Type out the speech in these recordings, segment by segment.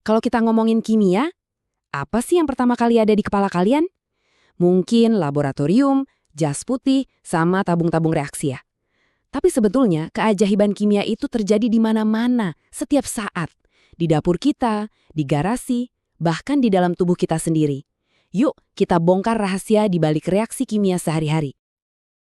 Kalau kita ngomongin kimia, apa sih yang pertama kali ada di kepala kalian? Mungkin laboratorium, jas putih, sama tabung-tabung reaksi ya. Tapi sebetulnya keajaiban kimia itu terjadi di mana-mana, setiap saat. Di dapur kita, di garasi, bahkan di dalam tubuh kita sendiri. Yuk, kita bongkar rahasia di balik reaksi kimia sehari-hari.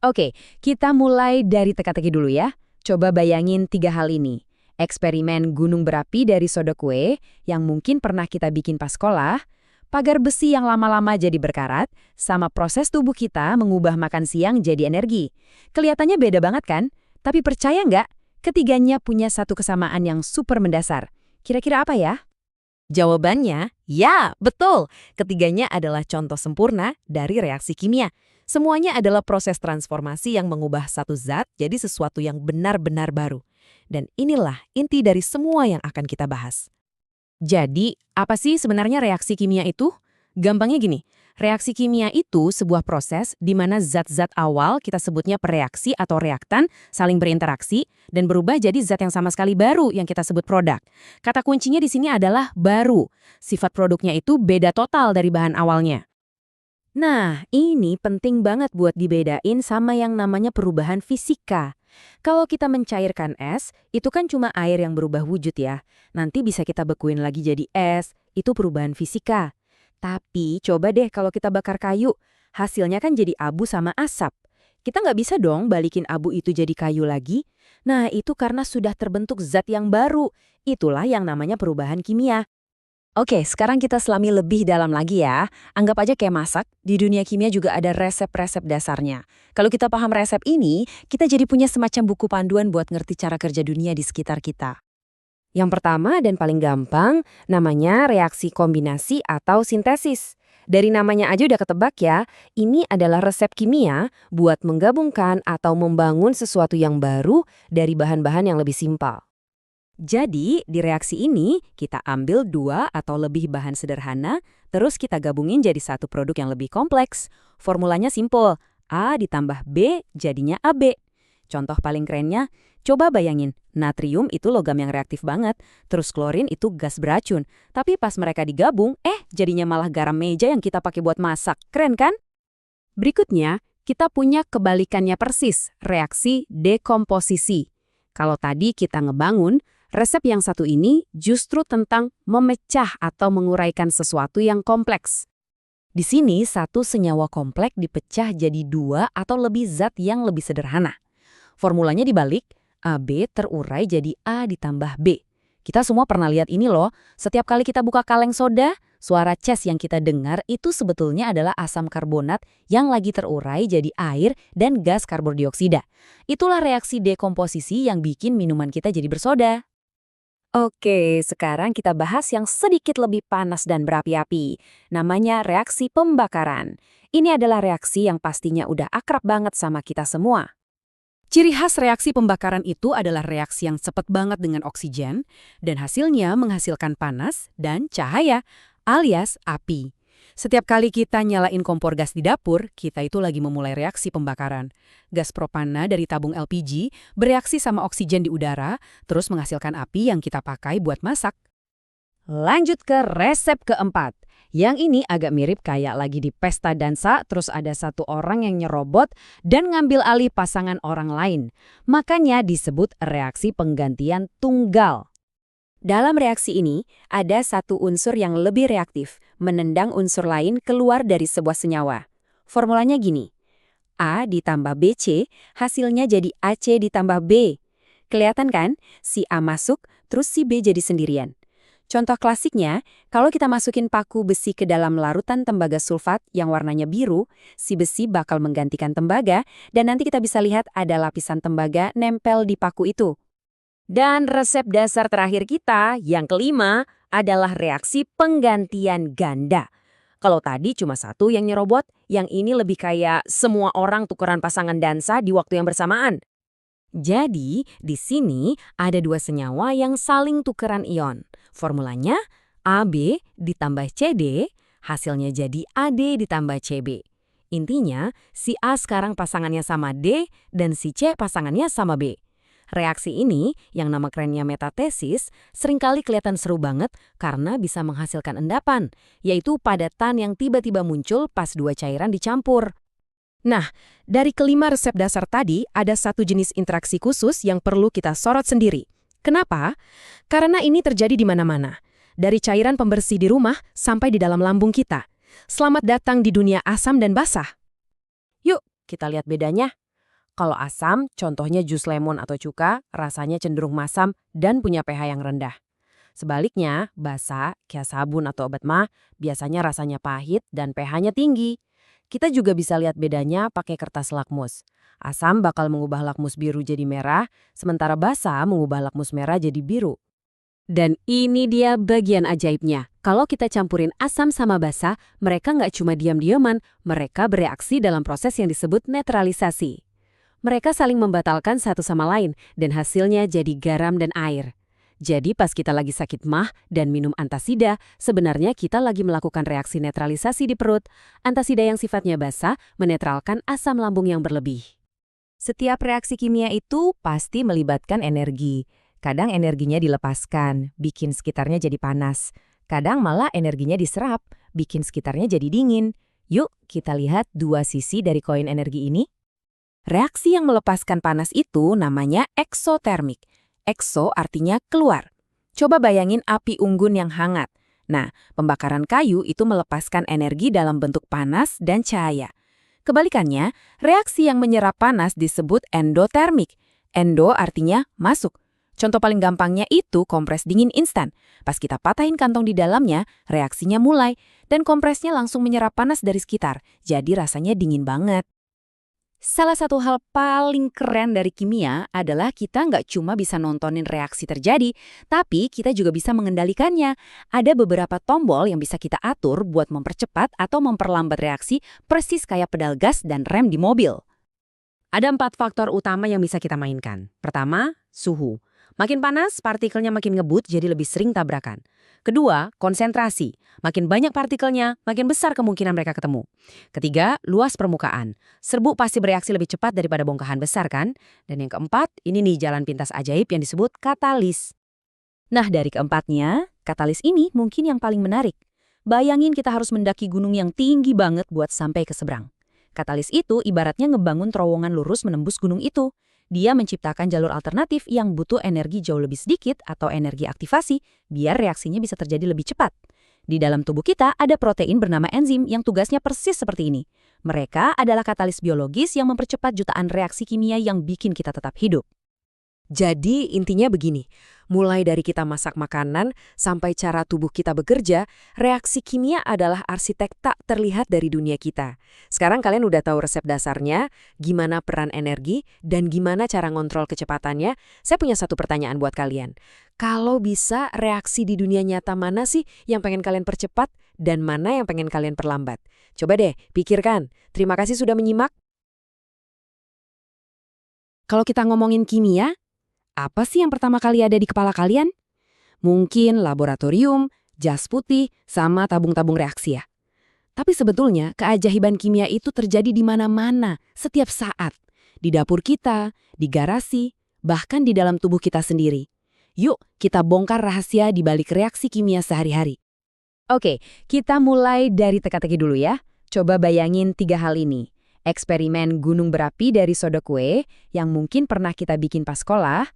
Oke, kita mulai dari teka-teki dulu ya. Coba bayangin 3 hal ini. Eksperimen gunung berapi dari soda kue yang mungkin pernah kita bikin pas sekolah, pagar besi yang lama-lama jadi berkarat, sama proses tubuh kita mengubah makan siang jadi energi. Kelihatannya beda banget kan? Tapi percaya nggak? Ketiganya punya satu kesamaan yang super mendasar. Kira-kira apa ya? Jawabannya, ya, betul. Ketiganya adalah contoh sempurna dari reaksi kimia. Semuanya adalah proses transformasi yang mengubah satu zat jadi sesuatu yang benar-benar baru. Dan inilah inti dari semua yang akan kita bahas. Jadi, apa sih sebenarnya reaksi kimia itu? Gampangnya gini, reaksi kimia itu sebuah proses di mana zat-zat awal kita sebutnya pereaksi atau reaktan saling berinteraksi dan berubah jadi zat yang sama sekali baru yang kita sebut produk. Kata kuncinya di sini adalah baru. Sifat produknya itu beda total dari bahan awalnya. Nah, ini penting banget buat dibedain sama yang namanya perubahan fisika. Kalau kita mencairkan es, itu kan cuma air yang berubah wujud ya. Nanti bisa kita bekuin lagi jadi es, itu perubahan fisika. Tapi coba deh kalau kita bakar kayu, hasilnya kan jadi abu sama asap. Kita nggak bisa dong balikin abu itu jadi kayu lagi. Nah, itu karena sudah terbentuk zat yang baru. Itulah yang namanya perubahan kimia. Oke, sekarang kita selami lebih dalam lagi ya. Anggap aja kayak masak, di dunia kimia juga ada resep-resep dasarnya. Kalau kita paham resep ini, kita jadi punya semacam buku panduan buat ngerti cara kerja dunia di sekitar kita. Yang pertama dan paling gampang, namanya reaksi kombinasi atau sintesis. Dari namanya aja udah ketebak ya, ini adalah resep kimia buat menggabungkan atau membangun sesuatu yang baru dari bahan-bahan yang lebih simpel. Jadi, di reaksi ini, kita ambil 2 atau lebih bahan sederhana, terus kita gabungin jadi satu produk yang lebih kompleks. Formulanya simpel, A ditambah B jadinya AB. Contoh paling kerennya, coba bayangin, natrium itu logam yang reaktif banget, terus klorin itu gas beracun. Tapi pas mereka digabung, jadinya malah garam meja yang kita pakai buat masak. Keren kan? Berikutnya, kita punya kebalikannya persis, reaksi dekomposisi. Kalau tadi kita ngebangun, resep yang satu ini justru tentang memecah atau menguraikan sesuatu yang kompleks. Di sini, satu senyawa kompleks dipecah jadi 2 atau lebih zat yang lebih sederhana. Formulanya dibalik, AB terurai jadi A ditambah B. Kita semua pernah lihat ini loh, setiap kali kita buka kaleng soda, suara ces yang kita dengar itu sebetulnya adalah asam karbonat yang lagi terurai jadi air dan gas karbon dioksida. Itulah reaksi dekomposisi yang bikin minuman kita jadi bersoda. Oke, sekarang kita bahas yang sedikit lebih panas dan berapi-api. Namanya reaksi pembakaran. Ini adalah reaksi yang pastinya udah akrab banget sama kita semua. Ciri khas reaksi pembakaran itu adalah reaksi yang cepat banget dengan oksigen dan hasilnya menghasilkan panas dan cahaya alias api. Setiap kali kita nyalain kompor gas di dapur, kita itu lagi memulai reaksi pembakaran. Gas propana dari tabung LPG bereaksi sama oksigen di udara, terus menghasilkan api yang kita pakai buat masak. Lanjut ke resep keempat. Yang ini agak mirip kayak lagi di pesta dansa, terus ada satu orang yang nyerobot dan ngambil alih pasangan orang lain. Makanya disebut reaksi penggantian tunggal. Dalam reaksi ini, ada satu unsur yang lebih reaktif, menendang unsur lain keluar dari sebuah senyawa. Formulanya gini, A ditambah BC, hasilnya jadi AC ditambah B. Kelihatan kan? Si A masuk, terus si B jadi sendirian. Contoh klasiknya, kalau kita masukin paku besi ke dalam larutan tembaga sulfat yang warnanya biru, si besi bakal menggantikan tembaga dan nanti kita bisa lihat ada lapisan tembaga nempel di paku itu. Dan resep dasar terakhir kita, yang kelima, adalah reaksi penggantian ganda. Kalau tadi cuma satu yang nyerobot, yang ini lebih kayak semua orang tukeran pasangan dansa di waktu yang bersamaan. Jadi, di sini ada 2 senyawa yang saling tukeran ion. Formulanya AB ditambah CD, hasilnya jadi AD ditambah CB. Intinya, si A sekarang pasangannya sama D dan si C pasangannya sama B. Reaksi ini, yang nama kerennya metatesis, seringkali kelihatan seru banget karena bisa menghasilkan endapan, yaitu padatan yang tiba-tiba muncul pas dua cairan dicampur. Nah, dari kelima resep dasar tadi, ada satu jenis interaksi khusus yang perlu kita sorot sendiri. Kenapa? Karena ini terjadi di mana-mana. Dari cairan pembersih di rumah sampai di dalam lambung kita. Selamat datang di dunia asam dan basah. Yuk, kita lihat bedanya. Kalau asam, contohnya jus lemon atau cuka, rasanya cenderung masam dan punya pH yang rendah. Sebaliknya, basa, kayak sabun atau obat mah, biasanya rasanya pahit dan pH-nya tinggi. Kita juga bisa lihat bedanya pakai kertas lakmus. Asam bakal mengubah lakmus biru jadi merah, sementara basa mengubah lakmus merah jadi biru. Dan ini dia bagian ajaibnya. Kalau kita campurin asam sama basa, mereka nggak cuma diam-diaman, mereka bereaksi dalam proses yang disebut netralisasi. Mereka saling membatalkan satu sama lain, dan hasilnya jadi garam dan air. Jadi pas kita lagi sakit mah dan minum antasida, sebenarnya kita lagi melakukan reaksi netralisasi di perut. Antasida yang sifatnya basa menetralkan asam lambung yang berlebih. Setiap reaksi kimia itu pasti melibatkan energi. Kadang energinya dilepaskan, bikin sekitarnya jadi panas. Kadang malah energinya diserap, bikin sekitarnya jadi dingin. Yuk, kita lihat dua sisi dari koin energi ini. Reaksi yang melepaskan panas itu namanya eksotermik. Ekso artinya keluar. Coba bayangin api unggun yang hangat. Nah, pembakaran kayu itu melepaskan energi dalam bentuk panas dan cahaya. Kebalikannya, reaksi yang menyerap panas disebut endotermik. Endo artinya masuk. Contoh paling gampangnya itu kompres dingin instan. Pas kita patahin kantong di dalamnya, reaksinya mulai, dan kompresnya langsung menyerap panas dari sekitar. Jadi rasanya dingin banget. Salah satu hal paling keren dari kimia adalah kita nggak cuma bisa nontonin reaksi terjadi, tapi kita juga bisa mengendalikannya. Ada beberapa tombol yang bisa kita atur buat mempercepat atau memperlambat reaksi persis kayak pedal gas dan rem di mobil. Ada 4 faktor utama yang bisa kita mainkan. Pertama, suhu. Makin panas, partikelnya makin ngebut jadi lebih sering tabrakan. Kedua, konsentrasi. Makin banyak partikelnya, makin besar kemungkinan mereka ketemu. Ketiga, luas permukaan. Serbuk pasti bereaksi lebih cepat daripada bongkahan besar kan? Dan yang keempat, ini nih jalan pintas ajaib yang disebut katalis. Nah, dari keempatnya, katalis ini mungkin yang paling menarik. Bayangin kita harus mendaki gunung yang tinggi banget buat sampai ke seberang. Katalis itu ibaratnya ngebangun terowongan lurus menembus gunung itu. Dia menciptakan jalur alternatif yang butuh energi jauh lebih sedikit atau energi aktivasi biar reaksinya bisa terjadi lebih cepat. Di dalam tubuh kita ada protein bernama enzim yang tugasnya persis seperti ini. Mereka adalah katalis biologis yang mempercepat jutaan reaksi kimia yang bikin kita tetap hidup. Jadi intinya begini, mulai dari kita masak makanan sampai cara tubuh kita bekerja, reaksi kimia adalah arsitek tak terlihat dari dunia kita. Sekarang kalian udah tahu resep dasarnya, gimana peran energi, dan gimana cara ngontrol kecepatannya. Saya punya satu pertanyaan buat kalian. Kalau bisa, reaksi di dunia nyata mana sih yang pengen kalian percepat dan mana yang pengen kalian perlambat? Coba deh, pikirkan. Terima kasih sudah menyimak. Kalau kita ngomongin kimia, apa sih yang pertama kali ada di kepala kalian? Mungkin laboratorium, jas putih, sama tabung-tabung reaksi ya. Tapi sebetulnya keajaiban kimia itu terjadi di mana-mana, setiap saat. Di dapur kita, di garasi, bahkan di dalam tubuh kita sendiri. Yuk, kita bongkar rahasia di balik reaksi kimia sehari-hari. Oke, kita mulai dari teka-teki dulu ya. Coba bayangin 3 hal ini. Eksperimen gunung berapi dari soda kue yang mungkin pernah kita bikin pas sekolah,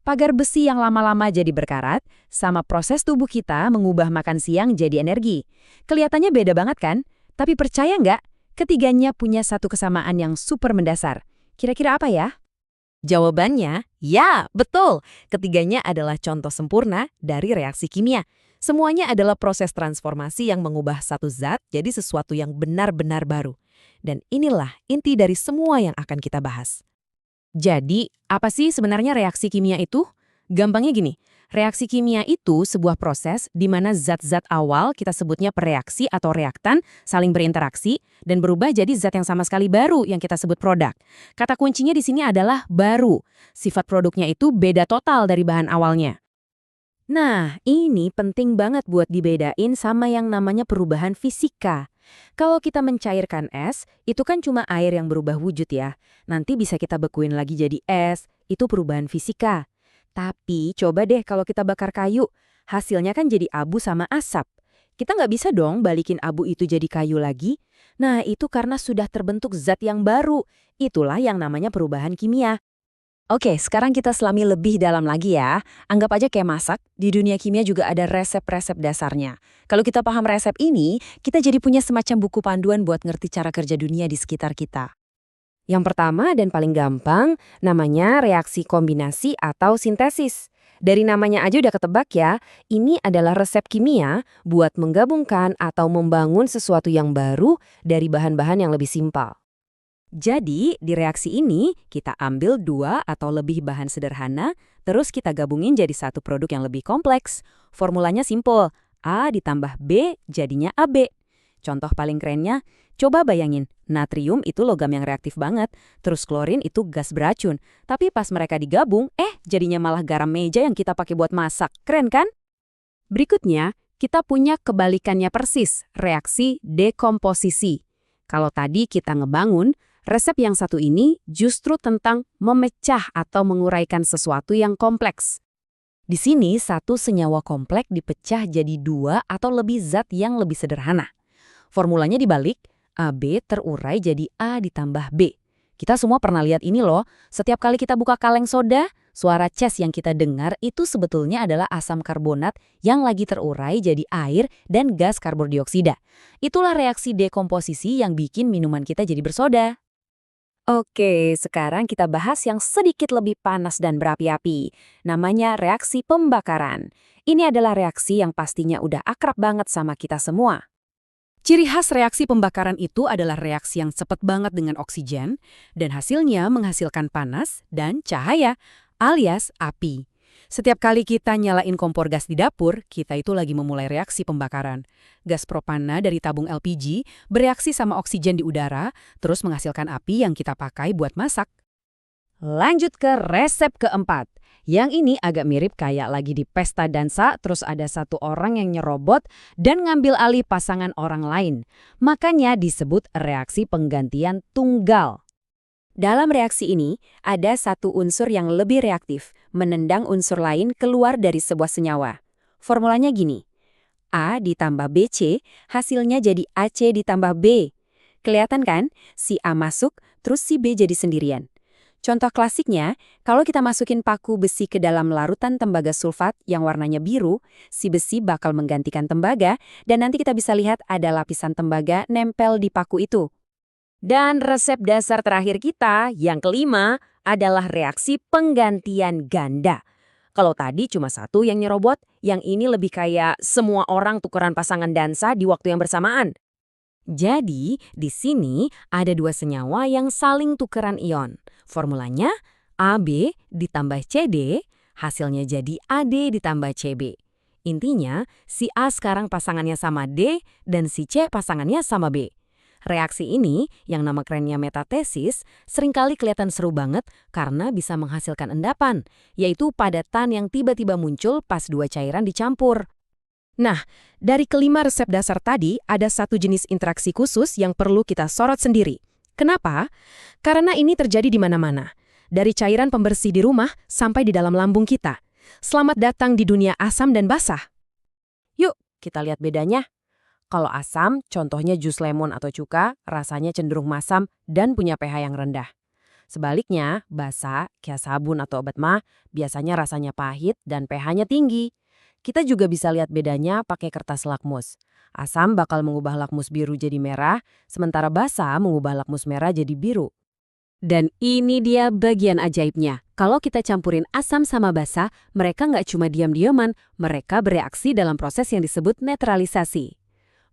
pagar besi yang lama-lama jadi berkarat, sama proses tubuh kita mengubah makan siang jadi energi. Kelihatannya beda banget kan? Tapi percaya nggak? Ketiganya punya satu kesamaan yang super mendasar. Kira-kira apa ya? Jawabannya, ya, betul. Ketiganya adalah contoh sempurna dari reaksi kimia. Semuanya adalah proses transformasi yang mengubah satu zat jadi sesuatu yang benar-benar baru. Dan inilah inti dari semua yang akan kita bahas. Jadi, apa sih sebenarnya reaksi kimia itu? Gampangnya gini, reaksi kimia itu sebuah proses di mana zat-zat awal kita sebutnya pereaksi atau reaktan saling berinteraksi dan berubah jadi zat yang sama sekali baru yang kita sebut produk. Kata kuncinya di sini adalah baru. Sifat produknya itu beda total dari bahan awalnya. Nah, ini penting banget buat dibedain sama yang namanya perubahan fisika. Kalau kita mencairkan es, itu kan cuma air yang berubah wujud ya. Nanti bisa kita bekuin lagi jadi es, itu perubahan fisika. Tapi coba deh kalau kita bakar kayu, hasilnya kan jadi abu sama asap. Kita nggak bisa dong balikin abu itu jadi kayu lagi. Nah, itu karena sudah terbentuk zat yang baru. Itulah yang namanya perubahan kimia. Oke, sekarang kita selami lebih dalam lagi ya. Anggap aja kayak masak, di dunia kimia juga ada resep-resep dasarnya. Kalau kita paham resep ini, kita jadi punya semacam buku panduan buat ngerti cara kerja dunia di sekitar kita. Yang pertama dan paling gampang, namanya reaksi kombinasi atau sintesis. Dari namanya aja udah ketebak ya, ini adalah resep kimia buat menggabungkan atau membangun sesuatu yang baru dari bahan-bahan yang lebih simpel. Jadi, di reaksi ini, kita ambil 2 atau lebih bahan sederhana, terus kita gabungin jadi satu produk yang lebih kompleks. Formulanya simpel, A ditambah B jadinya AB. Contoh paling kerennya, coba bayangin, natrium itu logam yang reaktif banget, terus klorin itu gas beracun. Tapi pas mereka digabung, jadinya malah garam meja yang kita pakai buat masak. Keren kan? Berikutnya, kita punya kebalikannya persis, reaksi dekomposisi. Kalau tadi kita ngebangun, resep yang satu ini justru tentang memecah atau menguraikan sesuatu yang kompleks. Di sini, satu senyawa kompleks dipecah jadi 2 atau lebih zat yang lebih sederhana. Formulanya dibalik, AB terurai jadi A ditambah B. Kita semua pernah lihat ini loh, setiap kali kita buka kaleng soda, suara ces yang kita dengar itu sebetulnya adalah asam karbonat yang lagi terurai jadi air dan gas karbon dioksida. Itulah reaksi dekomposisi yang bikin minuman kita jadi bersoda. Oke, sekarang kita bahas yang sedikit lebih panas dan berapi-api. Namanya reaksi pembakaran. Ini adalah reaksi yang pastinya udah akrab banget sama kita semua. Ciri khas reaksi pembakaran itu adalah reaksi yang cepat banget dengan oksigen, dan hasilnya menghasilkan panas dan cahaya, alias api. Setiap kali kita nyalain kompor gas di dapur, kita itu lagi memulai reaksi pembakaran. Gas propana dari tabung LPG bereaksi sama oksigen di udara, terus menghasilkan api yang kita pakai buat masak. Lanjut ke resep keempat. Yang ini agak mirip kayak lagi di pesta dansa, terus ada satu orang yang nyerobot dan ngambil alih pasangan orang lain. Makanya disebut reaksi penggantian tunggal. Dalam reaksi ini, ada satu unsur yang lebih reaktif, menendang unsur lain keluar dari sebuah senyawa. Formulanya gini, A ditambah BC, hasilnya jadi AC ditambah B. Kelihatan kan? Si A masuk, terus si B jadi sendirian. Contoh klasiknya, kalau kita masukin paku besi ke dalam larutan tembaga sulfat yang warnanya biru, si besi bakal menggantikan tembaga, dan nanti kita bisa lihat ada lapisan tembaga nempel di paku itu. Dan resep dasar terakhir kita, yang kelima, adalah reaksi penggantian ganda. Kalau tadi cuma satu yang nyerobot, yang ini lebih kayak semua orang tukeran pasangan dansa di waktu yang bersamaan. Jadi, di sini ada 2 senyawa yang saling tukeran ion. Formulanya AB ditambah CD, hasilnya jadi AD ditambah CB. Intinya, si A sekarang pasangannya sama D, dan si C pasangannya sama B. Reaksi ini, yang nama kerennya metatesis, seringkali kelihatan seru banget karena bisa menghasilkan endapan, yaitu padatan yang tiba-tiba muncul pas 2 cairan dicampur. Nah, dari kelima resep dasar tadi, ada satu jenis interaksi khusus yang perlu kita sorot sendiri. Kenapa? Karena ini terjadi di mana-mana. Dari cairan pembersih di rumah sampai di dalam lambung kita. Selamat datang di dunia asam dan basah. Yuk, kita lihat bedanya. Kalau asam, contohnya jus lemon atau cuka, rasanya cenderung masam dan punya pH yang rendah. Sebaliknya, basa, kayak sabun atau obat mah, biasanya rasanya pahit dan pH-nya tinggi. Kita juga bisa lihat bedanya pakai kertas lakmus. Asam bakal mengubah lakmus biru jadi merah, sementara basa mengubah lakmus merah jadi biru. Dan ini dia bagian ajaibnya. Kalau kita campurin asam sama basa, mereka nggak cuma diam-diaman, mereka bereaksi dalam proses yang disebut netralisasi.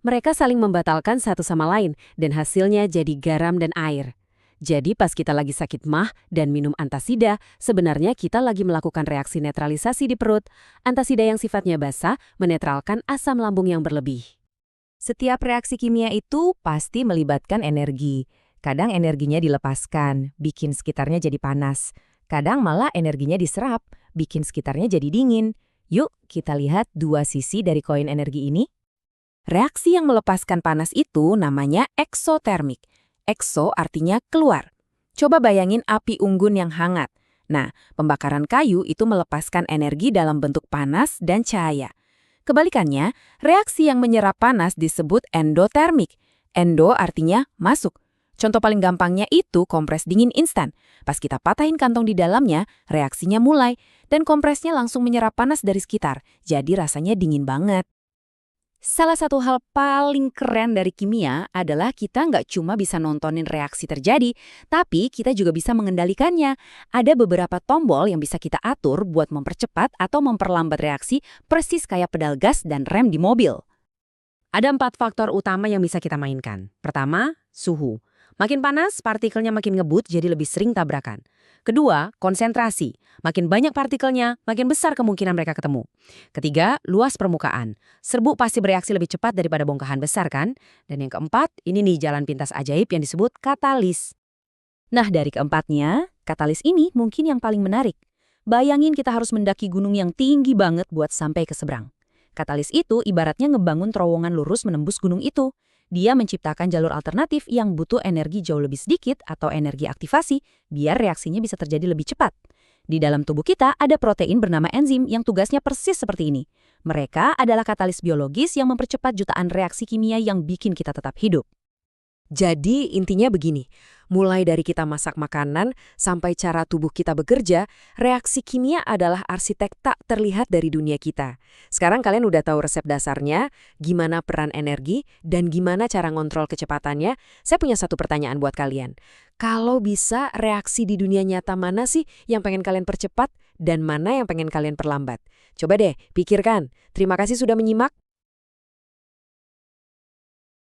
Mereka saling membatalkan satu sama lain, dan hasilnya jadi garam dan air. Jadi pas kita lagi sakit mah dan minum antasida, sebenarnya kita lagi melakukan reaksi netralisasi di perut. Antasida yang sifatnya basa menetralkan asam lambung yang berlebih. Setiap reaksi kimia itu pasti melibatkan energi. Kadang energinya dilepaskan, bikin sekitarnya jadi panas. Kadang malah energinya diserap, bikin sekitarnya jadi dingin. Yuk kita lihat 2 sisi dari koin energi ini. Reaksi yang melepaskan panas itu namanya eksotermik. Ekso artinya keluar. Coba bayangin api unggun yang hangat. Nah, pembakaran kayu itu melepaskan energi dalam bentuk panas dan cahaya. Kebalikannya, reaksi yang menyerap panas disebut endotermik. Endo artinya masuk. Contoh paling gampangnya itu kompres dingin instan. Pas kita patahin kantong di dalamnya, reaksinya mulai, dan kompresnya langsung menyerap panas dari sekitar. Jadi rasanya dingin banget. Salah satu hal paling keren dari kimia adalah kita nggak cuma bisa nontonin reaksi terjadi, tapi kita juga bisa mengendalikannya. Ada beberapa tombol yang bisa kita atur buat mempercepat atau memperlambat reaksi, persis kayak pedal gas dan rem di mobil. Ada 4 faktor utama yang bisa kita mainkan. Pertama, suhu. Makin panas, partikelnya makin ngebut jadi lebih sering tabrakan. Kedua, konsentrasi. Makin banyak partikelnya, makin besar kemungkinan mereka ketemu. Ketiga, luas permukaan. Serbuk pasti bereaksi lebih cepat daripada bongkahan besar kan? Dan yang keempat, ini nih jalan pintas ajaib yang disebut katalis. Nah, dari keempatnya, katalis ini mungkin yang paling menarik. Bayangin kita harus mendaki gunung yang tinggi banget buat sampai ke seberang. Katalis itu ibaratnya ngebangun terowongan lurus menembus gunung itu. Dia menciptakan jalur alternatif yang butuh energi jauh lebih sedikit atau energi aktivasi biar reaksinya bisa terjadi lebih cepat. Di dalam tubuh kita ada protein bernama enzim yang tugasnya persis seperti ini. Mereka adalah katalis biologis yang mempercepat jutaan reaksi kimia yang bikin kita tetap hidup. Jadi intinya begini, mulai dari kita masak makanan sampai cara tubuh kita bekerja, reaksi kimia adalah arsitek tak terlihat dari dunia kita. Sekarang kalian udah tahu resep dasarnya, gimana peran energi, dan gimana cara ngontrol kecepatannya. Saya punya satu pertanyaan buat kalian. Kalau bisa, reaksi di dunia nyata mana sih yang pengen kalian percepat dan mana yang pengen kalian perlambat? Coba deh, pikirkan. Terima kasih sudah menyimak.